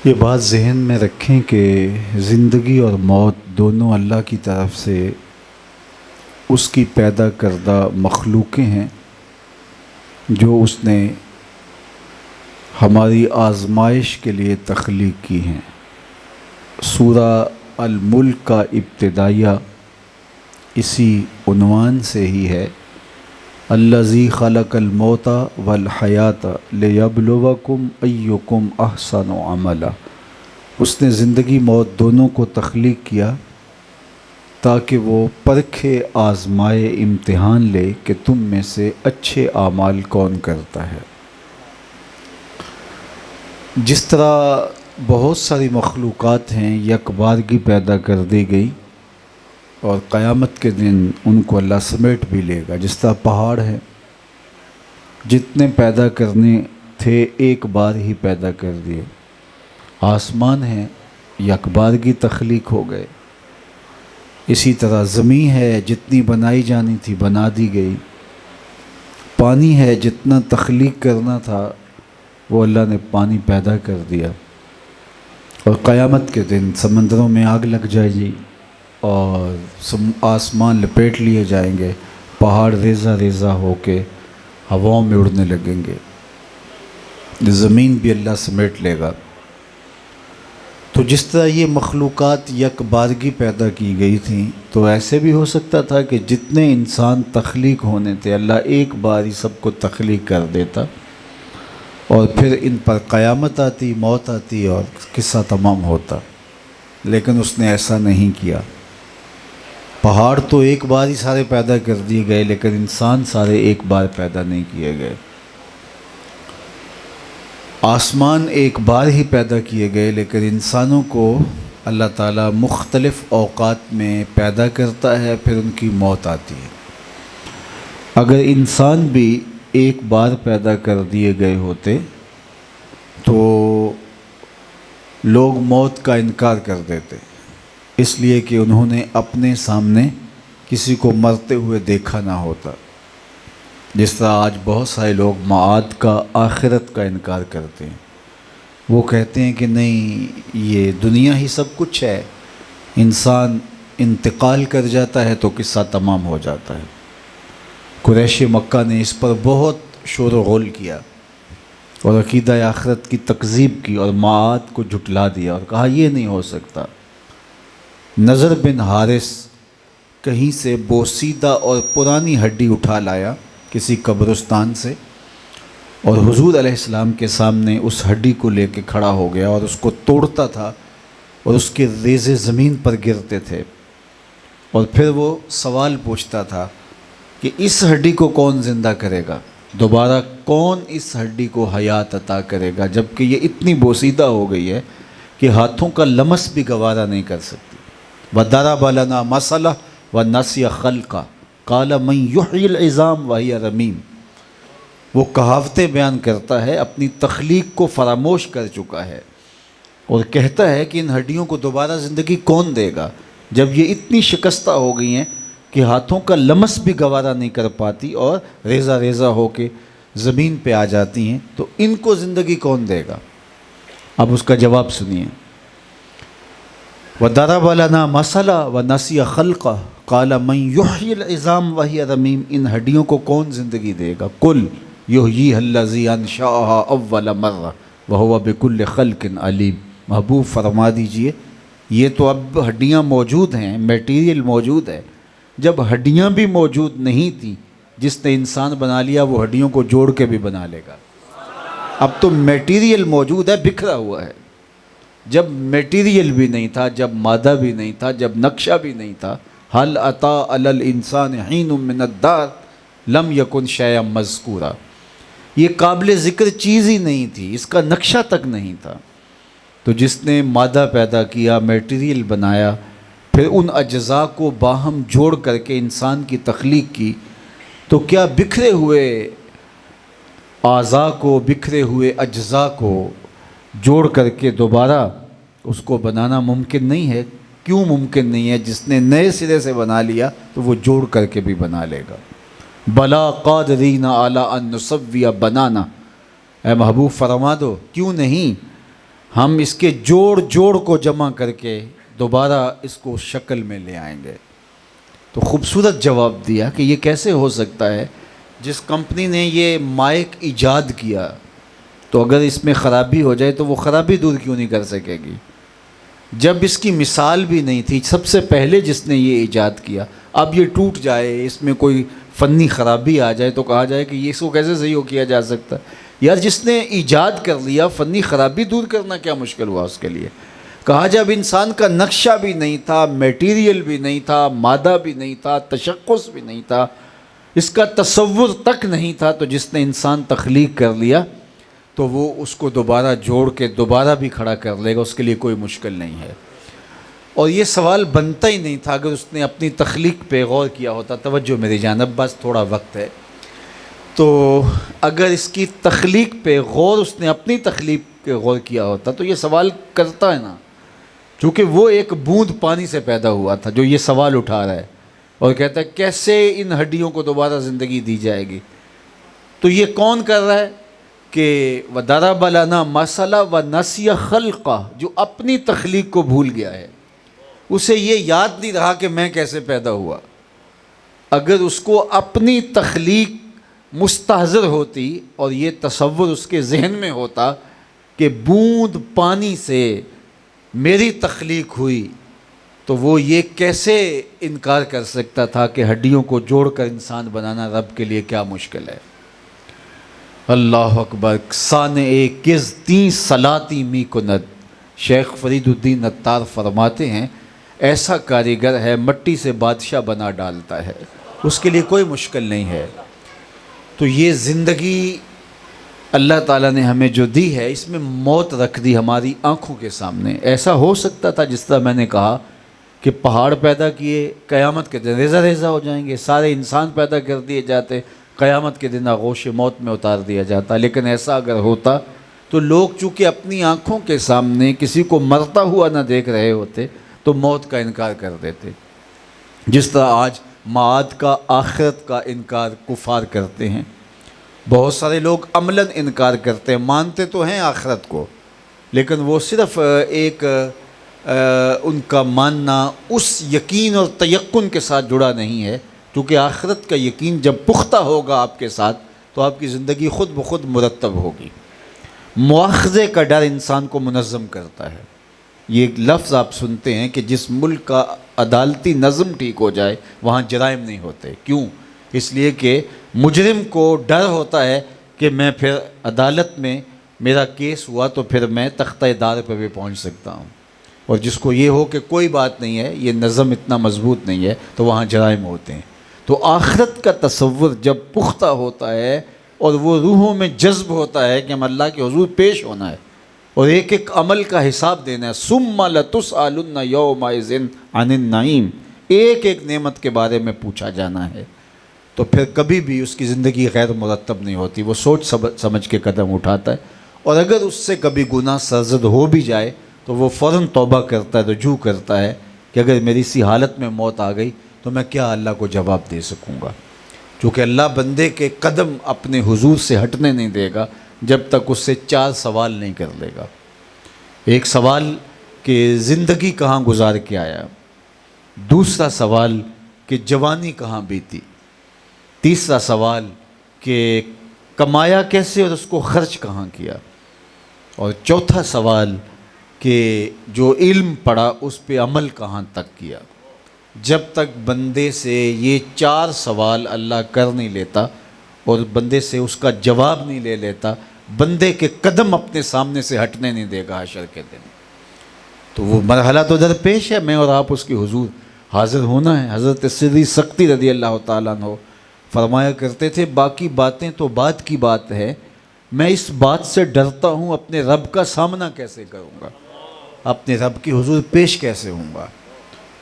یہ بات ذہن میں رکھیں کہ زندگی اور موت دونوں اللہ کی طرف سے اس کی پیدا کردہ مخلوقیں ہیں جو اس نے ہماری آزمائش کے لیے تخلیق کی ہیں۔ سورہ الملک کا ابتدائیہ اسی عنوان سے ہی ہے، الذی خلق الموت والحیات لیبلوکم ایکم احسن عملا۔ اس نے زندگی موت دونوں کو تخلیق کیا تاکہ وہ پرکھے، آزمائے، امتحان لے کہ تم میں سے اچھے اعمال کون کرتا ہے۔ جس طرح بہت ساری مخلوقات ہیں یک بارگی پیدا کر دی گئی اور قیامت کے دن ان کو اللہ سمیٹ بھی لے گا۔ جس طرح پہاڑ ہیں، جتنے پیدا کرنے تھے ایک بار ہی پیدا کر دیے۔ آسمان ہیں، یک بارگی تخلیق ہو گئے۔ اسی طرح زمین ہے، جتنی بنائی جانی تھی بنا دی گئی۔ پانی ہے، جتنا تخلیق کرنا تھا وہ اللہ نے پانی پیدا کر دیا۔ اور قیامت کے دن سمندروں میں آگ لگ جائے گی اور آسمان لپیٹ لیے جائیں گے، پہاڑ ریزہ ریزہ ہو کے ہواؤں میں اڑنے لگیں گے، زمین بھی اللہ سمیٹ لے گا۔ تو جس طرح یہ مخلوقات یک بارگی پیدا کی گئی تھیں، تو ایسے بھی ہو سکتا تھا کہ جتنے انسان تخلیق ہونے تھے اللہ ایک بار ہی سب کو تخلیق کر دیتا اور پھر ان پر قیامت آتی، موت آتی اور قصہ تمام ہوتا، لیکن اس نے ایسا نہیں کیا۔ پہاڑ تو ایک بار ہی سارے پیدا کر دیے گئے، لیکن انسان سارے ایک بار پیدا نہیں کیے گئے۔ آسمان ایک بار ہی پیدا کیے گئے، لیکن انسانوں کو اللہ تعالیٰ مختلف اوقات میں پیدا کرتا ہے، پھر ان کی موت آتی ہے۔ اگر انسان بھی ایک بار پیدا کر دیے گئے ہوتے تو لوگ موت کا انکار کر دیتے، اس لیے کہ انہوں نے اپنے سامنے کسی کو مرتے ہوئے دیکھا نہ ہوتا۔ جس طرح آج بہت سارے لوگ معاد کا، آخرت کا انکار کرتے ہیں۔ وہ کہتے ہیں کہ نہیں، یہ دنیا ہی سب کچھ ہے، انسان انتقال کر جاتا ہے تو قصہ تمام ہو جاتا ہے۔ قریش مکہ نے اس پر بہت شور و غل کیا اور عقیدہ آخرت کی تکذیب کی اور معاد کو جھٹلا دیا اور کہا یہ نہیں ہو سکتا۔ نضر بن حارث کہیں سے بوسیدہ اور پرانی ہڈی اٹھا لایا کسی قبرستان سے، اور حضور علیہ السلام کے سامنے اس ہڈی کو لے کے کھڑا ہو گیا اور اس کو توڑتا تھا اور اس کے ریزے زمین پر گرتے تھے، اور پھر وہ سوال پوچھتا تھا کہ اس ہڈی کو کون زندہ کرے گا، دوبارہ کون اس ہڈی کو حیات عطا کرے گا، جبکہ یہ اتنی بوسیدہ ہو گئی ہے کہ ہاتھوں کا لمس بھی گوارا نہیں کر سکتی۔ وَضَرَبَ لَنَا مَثَلًا وَنَسِيَ خَلْقًا قَالَ مَنْ يُحْيِي الْعِظَامَ وَهِيَ رَمِيمٌ۔ وہ کہاوتیں بیان کرتا ہے، اپنی تخلیق کو فراموش کر چکا ہے اور کہتا ہے کہ ان ہڈیوں کو دوبارہ زندگی کون دے گا جب یہ اتنی شکستہ ہو گئی ہیں کہ ہاتھوں کا لمس بھی گوارا نہیں کر پاتی اور ریزہ ریزہ ہو کے زمین پہ آ جاتی ہیں، تو ان کو زندگی کون دے گا؟ اب اس کا جواب سنیے۔ وَضَرَبَ لَنَا مَثَلًا وَنَسِيَ خَلْقًا قَالَ مَنْ يُحْيِي الْعِظَامَ وَهِيَ رَمِيمٌ۔ ان ہڈیوں کو کون زندگی دے گا؟ قُلْ يُحْيِيهَا الَّذِي أَنشَأَهَا أَوَّلَ مَرَّةٍ وَهُوَ بِكُلِّ خَلْقٍ عَلِيمٌ۔ محبوب فرما دیجئے، یہ تو اب ہڈیاں موجود ہیں، میٹیریل موجود ہے۔ جب ہڈیاں بھی موجود نہیں تھیں، جس نے انسان بنا لیا وہ ہڈیوں کو جوڑ کے بھی بنا لے گا۔ اب تو میٹیریل موجود ہے، بکھرا ہوا ہے۔ جب میٹیریل بھی نہیں تھا، جب مادہ بھی نہیں تھا، جب نقشہ بھی نہیں تھا، هل أتى على الإنسان حين من الدهر لم يكن شيئا مذكورا، یہ قابل ذکر چیز ہی نہیں تھی، اس کا نقشہ تک نہیں تھا۔ تو جس نے مادہ پیدا کیا، میٹیریل بنایا، پھر ان اجزاء کو باہم جوڑ کر کے انسان کی تخلیق کی، تو کیا بکھرے ہوئے اعضاء کو، بکھرے ہوئے اجزاء کو جوڑ کر کے دوبارہ اس کو بنانا ممکن نہیں ہے؟ کیوں ممکن نہیں ہے؟ جس نے نئے سرے سے بنا لیا تو وہ جوڑ کر کے بھی بنا لے گا۔ بلا قادرین علی ان نسوی بنانا، اے محبوب فرما دو کیوں نہیں، ہم اس کے جوڑ کو جمع کر کے دوبارہ اس کو شکل میں لے آئیں گے۔ تو خوبصورت جواب دیا کہ یہ کیسے ہو سکتا ہے، جس کمپنی نے یہ مائک ایجاد کیا تو اگر اس میں خرابی ہو جائے تو وہ خرابی دور کیوں نہیں کر سکے گی؟ جب اس کی مثال بھی نہیں تھی، سب سے پہلے جس نے یہ ایجاد کیا، اب یہ ٹوٹ جائے، اس میں کوئی فنی خرابی آ جائے تو کہا جائے کہ یہ اس کو کیسے صحیح کیا جا سکتا ہے؟ یار جس نے ایجاد کر لیا، فنی خرابی دور کرنا کیا مشکل ہوا اس کے لیے؟ کہا جب انسان کا نقشہ بھی نہیں تھا، میٹیریل بھی نہیں تھا، مادہ بھی نہیں تھا، تشخص بھی نہیں تھا، اس کا تصور تک نہیں تھا، تو جس نے انسان تخلیق کر لیا تو وہ اس کو دوبارہ جوڑ کے دوبارہ بھی کھڑا کر لے گا، اس کے لیے کوئی مشکل نہیں ہے۔ اور یہ سوال بنتا ہی نہیں تھا اگر اس نے اپنی تخلیق پہ غور کیا ہوتا۔ توجہ میری جانب، بس تھوڑا وقت ہے، تو اگر اس کی تخلیق پہ غور اس نے اپنی تخلیق پہ غور کیا ہوتا تو یہ سوال کرتا ہے نا، چونکہ وہ ایک بوند پانی سے پیدا ہوا تھا جو یہ سوال اٹھا رہا ہے اور کہتا ہے کیسے ان ہڈیوں کو دوبارہ زندگی دی جائے گی؟ تو یہ کون کر رہا ہے کہ وَضَرَبَ لَنَا مَثَلًا وَنَسِيَ خَلْقَهُ، جو اپنی تخلیق کو بھول گیا ہے، اسے یہ یاد نہیں رہا کہ میں کیسے پیدا ہوا۔ اگر اس کو اپنی تخلیق مستحضر ہوتی اور یہ تصور اس کے ذہن میں ہوتا کہ بوند پانی سے میری تخلیق ہوئی، تو وہ یہ کیسے انکار کر سکتا تھا کہ ہڈیوں کو جوڑ کر انسان بنانا رب کے لیے کیا مشکل ہے؟ اللہ اکبر۔ سانِ کز تیں صلاتی می کند، شیخ فرید الدین عطار فرماتے ہیں ایسا کاریگر ہے مٹی سے بادشاہ بنا ڈالتا ہے، اس کے لیے کوئی مشکل نہیں ہے۔ تو یہ زندگی اللہ تعالیٰ نے ہمیں جو دی ہے، اس میں موت رکھ دی ہماری آنکھوں کے سامنے۔ ایسا ہو سکتا تھا جس طرح میں نے کہا کہ پہاڑ پیدا کیے، قیامت کے دن ریزہ ریزہ ہو جائیں گے، سارے انسان پیدا کر دیے جاتے، قیامت کے دن آغوش موت میں اتار دیا جاتا۔ لیکن ایسا اگر ہوتا تو لوگ چونکہ اپنی آنکھوں کے سامنے کسی کو مرتا ہوا نہ دیکھ رہے ہوتے تو موت کا انکار کر دیتے، جس طرح آج معاد کا، آخرت کا انکار کفار کرتے ہیں۔ بہت سارے لوگ عملاً انکار کرتے ہیں، مانتے تو ہیں آخرت کو، لیکن وہ صرف ایک ان کا ماننا اس یقین اور تیقن کے ساتھ جڑا نہیں ہے، کیونکہ آخرت کا یقین جب پختہ ہوگا آپ کے ساتھ تو آپ کی زندگی خود بخود مرتب ہوگی۔ مواخذے کا ڈر انسان کو منظم کرتا ہے۔ یہ ایک لفظ آپ سنتے ہیں کہ جس ملک کا عدالتی نظم ٹھیک ہو جائے وہاں جرائم نہیں ہوتے۔ کیوں؟ اس لیے کہ مجرم کو ڈر ہوتا ہے کہ میں پھر عدالت میں میرا کیس ہوا تو پھر میں تختہ دار پہ بھی پہنچ سکتا ہوں، اور جس کو یہ ہو کہ کوئی بات نہیں ہے، یہ نظم اتنا مضبوط نہیں ہے، تو وہاں جرائم ہوتے ہیں۔ تو آخرت کا تصور جب پختہ ہوتا ہے اور وہ روحوں میں جذب ہوتا ہے کہ ہم اللہ کے حضور پیش ہونا ہے اور ایک ایک عمل کا حساب دینا ہے، ثم لتسألن یومئذ عن النعیم، ایک ایک نعمت کے بارے میں پوچھا جانا ہے، تو پھر کبھی بھی اس کی زندگی غیر مرتب نہیں ہوتی۔ وہ سوچ سمجھ کے قدم اٹھاتا ہے، اور اگر اس سے کبھی گناہ سرزد ہو بھی جائے تو وہ فوراً توبہ کرتا ہے، رجوع کرتا ہے کہ اگر میری اسی حالت میں موت آ گئی تو میں کیا اللہ کو جواب دے سکوں گا، چونکہ اللہ بندے کے قدم اپنے حضور سے ہٹنے نہیں دے گا جب تک اس سے 4 سوال نہیں کر لے گا۔ ایک سوال کہ زندگی کہاں گزار کے آیا، دوسرا سوال کہ جوانی کہاں بیتی، تیسرا سوال کہ کمایا کیسے اور اس کو خرچ کہاں کیا، اور چوتھا سوال کہ جو علم پڑھا اس پہ عمل کہاں تک کیا۔ جب تک بندے سے یہ 4 سوال اللہ کر نہیں لیتا اور بندے سے اس کا جواب نہیں لے لیتا، بندے کے قدم اپنے سامنے سے ہٹنے نہیں دے گا حشر کے دن۔ تو وہ مرحلہ تو درپیش ہے، میں اور آپ اس کے حضور حاضر ہونا ہے۔ حضرت سری سکتی رضی اللہ تعالیٰ عنہ فرمایا کرتے تھے باقی باتیں تو بعد کی بات ہے، میں اس بات سے ڈرتا ہوں اپنے رب کا سامنا کیسے کروں گا، اپنے رب کی حضور پیش کیسے ہوں گا۔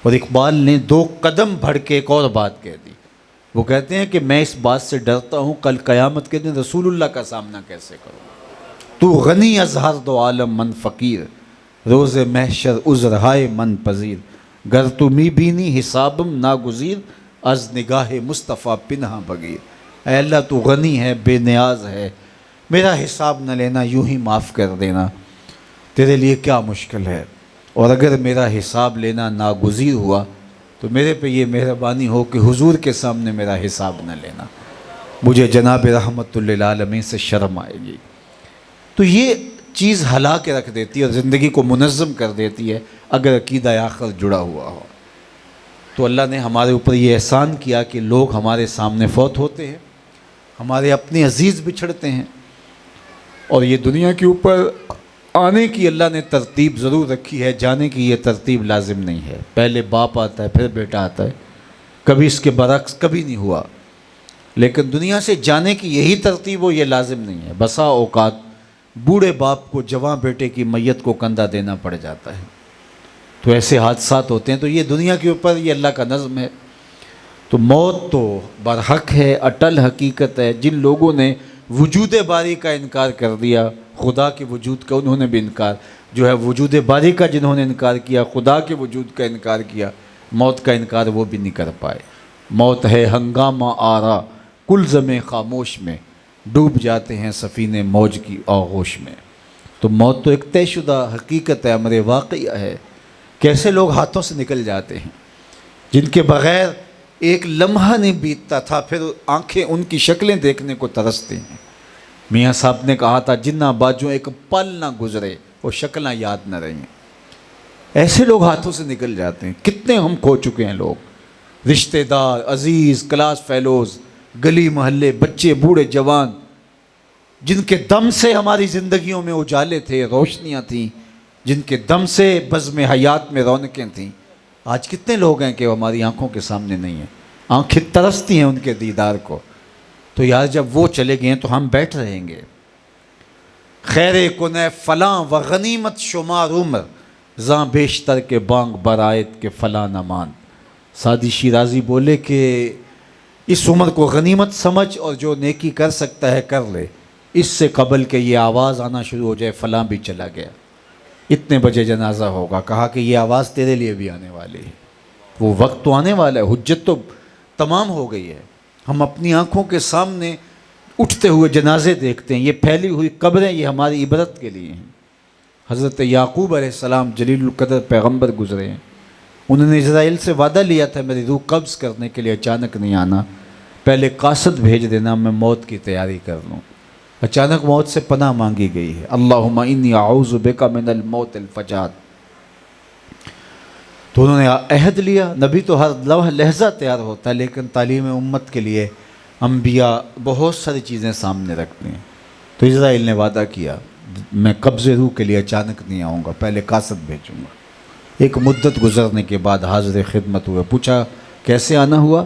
اور اقبال نے 2 قدم بڑھ کے ایک اور بات کہہ دی، وہ کہتے ہیں کہ میں اس بات سے ڈرتا ہوں کل قیامت کے دن رسول اللہ کا سامنا کیسے کروں گا۔ تو غنی از ہر 2 عالم من فقیر، روز محشر عذرہائے من پذیر، گر تو می بینی حسابم ناگزیر، از نگاہ مصطفیٰ پنہا بغیر۔ اے اللہ تو غنی ہے، بے نیاز ہے، میرا حساب نہ لینا، یوں ہی معاف کر دینا۔ تیرے لیے کیا مشکل ہے، اور اگر میرا حساب لینا ناگزیر ہوا تو میرے پہ یہ مہربانی ہو کہ حضور کے سامنے میرا حساب نہ لینا، مجھے جناب رحمت للعالمین سے شرم آئے گی۔ تو یہ چیز ہلا کے رکھ دیتی ہے اور زندگی کو منظم کر دیتی ہے اگر عقیدہ آخر جڑا ہوا ہو۔ تو اللہ نے ہمارے اوپر یہ احسان کیا کہ لوگ ہمارے سامنے فوت ہوتے ہیں، ہمارے اپنے عزیز بچھڑتے ہیں، اور یہ دنیا کے اوپر آنے کی اللہ نے ترتیب ضرور رکھی ہے، جانے کی یہ ترتیب لازم نہیں ہے۔ پہلے باپ آتا ہے پھر بیٹا آتا ہے، کبھی اس کے برعکس کبھی نہیں ہوا، لیکن دنیا سے جانے کی یہی ترتیب ہو یہ لازم نہیں ہے۔ بسا اوقات بوڑھے باپ کو جوان بیٹے کی میت کو کندھا دینا پڑ جاتا ہے، تو ایسے حادثات ہوتے ہیں۔ تو یہ دنیا کے اوپر یہ اللہ کا نظم ہے۔ تو موت تو برحق ہے، اٹل حقیقت ہے۔ جن لوگوں نے وجود باری کا انکار کر دیا، خدا کے وجود کا انہوں نے بھی انکار، جو ہے وجود باری کا جنہوں نے انکار کیا، خدا کے وجود کا انکار کیا، موت کا انکار وہ بھی نہیں کر پائے۔ موت ہے ہنگامہ آرا کلزم خاموش میں، ڈوب جاتے ہیں سفینے موج کی آغوش میں۔ تو موت تو ایک طے شدہ حقیقت ہے، امر واقعہ ہے۔ کیسے لوگ ہاتھوں سے نکل جاتے ہیں جن کے بغیر ایک لمحہ نہیں بیتتا تھا، پھر آنکھیں ان کی شکلیں دیکھنے کو ترستے ہیں۔ میاں صاحب نے کہا تھا جنہ باجوں ایک پل نہ گزرے وہ شکلیں یاد نہ رہیں۔ ایسے لوگ ہاتھوں سے نکل جاتے ہیں۔ کتنے ہم کھو چکے ہیں لوگ، رشتہ دار، عزیز، کلاس فیلوز، گلی محلے، بچے، بوڑھے، جوان، جن کے دم سے ہماری زندگیوں میں اجالے تھے، روشنیاں تھیں، جن کے دم سے بزم حیات میں رونقیں تھیں۔ آج کتنے لوگ ہیں کہ وہ ہماری آنکھوں کے سامنے نہیں ہیں، آنکھیں ترستی ہیں ان کے دیدار کو۔ تو یار جب وہ چلے گئے ہیں تو ہم بیٹھ رہیں گے۔ خیر کنے فلاں و غنیمت شمار عمر، زاں بیشتر کے بانگ برایت کے فلاں نمان۔ سعدی شیرازی بولے کہ اس عمر کو غنیمت سمجھ اور جو نیکی کر سکتا ہے کر لے، اس سے قبل کہ یہ آواز آنا شروع ہو جائے فلاں بھی چلا گیا، اتنے بجے جنازہ ہوگا۔ کہا کہ یہ آواز تیرے لیے بھی آنے والی ہے، وہ وقت تو آنے والا ہے، حجت تو تمام ہو گئی ہے۔ ہم اپنی آنکھوں کے سامنے اٹھتے ہوئے جنازے دیکھتے ہیں، یہ پھیلی ہوئی قبریں یہ ہماری عبرت کے لیے ہیں۔ حضرت یعقوب علیہ السلام جلیل القدر پیغمبر گزرے ہیں، انہوں نے اسرائیل سے وعدہ لیا تھا میری روح قبض کرنے کے لیے اچانک نہیں آنا، پہلے قاصد بھیج دینا میں موت کی تیاری کر لوں۔ اچانک موت سے پناہ مانگی گئی ہے، اللہم انی اعوذ بک من الموت الفجاۃ۔ تو انہوں نے عہد لیا۔ نبی تو ہر لحظہ تیار ہوتا ہے، لیکن تعلیم امت کے لیے انبیاء بہت ساری چیزیں سامنے رکھتے ہیں۔ تو اسرائیل نے وعدہ کیا میں قبض روح کے لیے اچانک نہیں آؤں گا، پہلے قاصد بھیجوں گا۔ ایک مدت گزرنے کے بعد حاضر خدمت ہوئے، پوچھا کیسے آنا ہوا؟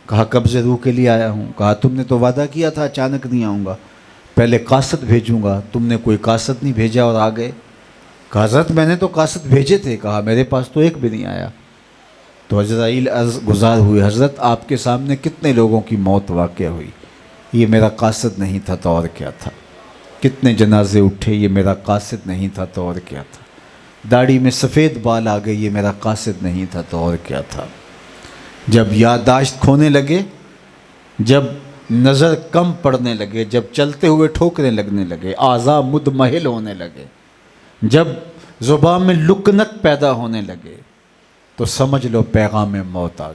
کہا قبض روح کے لیے آیا ہوں۔ کہا تم نے تو وعدہ کیا تھا اچانک نہیں آؤں گا، پہلے قاصد بھیجوں گا، تم نے کوئی قاصد نہیں بھیجا اور آ گئے۔ کہا حضرت میں نے تو قاصد بھیجے تھے۔ کہا میرے پاس تو ایک بھی نہیں آیا۔ تو عزرائیل عرض گزار ہوئے حضرت آپ کے سامنے کتنے لوگوں کی موت واقع ہوئی، یہ میرا قاصد نہیں تھا تو اور کیا تھا۔ کتنے جنازے اٹھے، یہ میرا قاصد نہیں تھا تو اور کیا تھا۔ داڑھی میں سفید بال آ گئے، یہ میرا قاصد نہیں تھا تو اور کیا تھا۔ جب یادداشت کھونے لگے، جب نظر کم پڑنے لگے، جب چلتے ہوئے ٹھوکریں لگنے لگے، اعضاء مدمحل ہونے لگے، جب زبان میں لکنت پیدا ہونے لگے، تو سمجھ لو پیغام موت آ گیا۔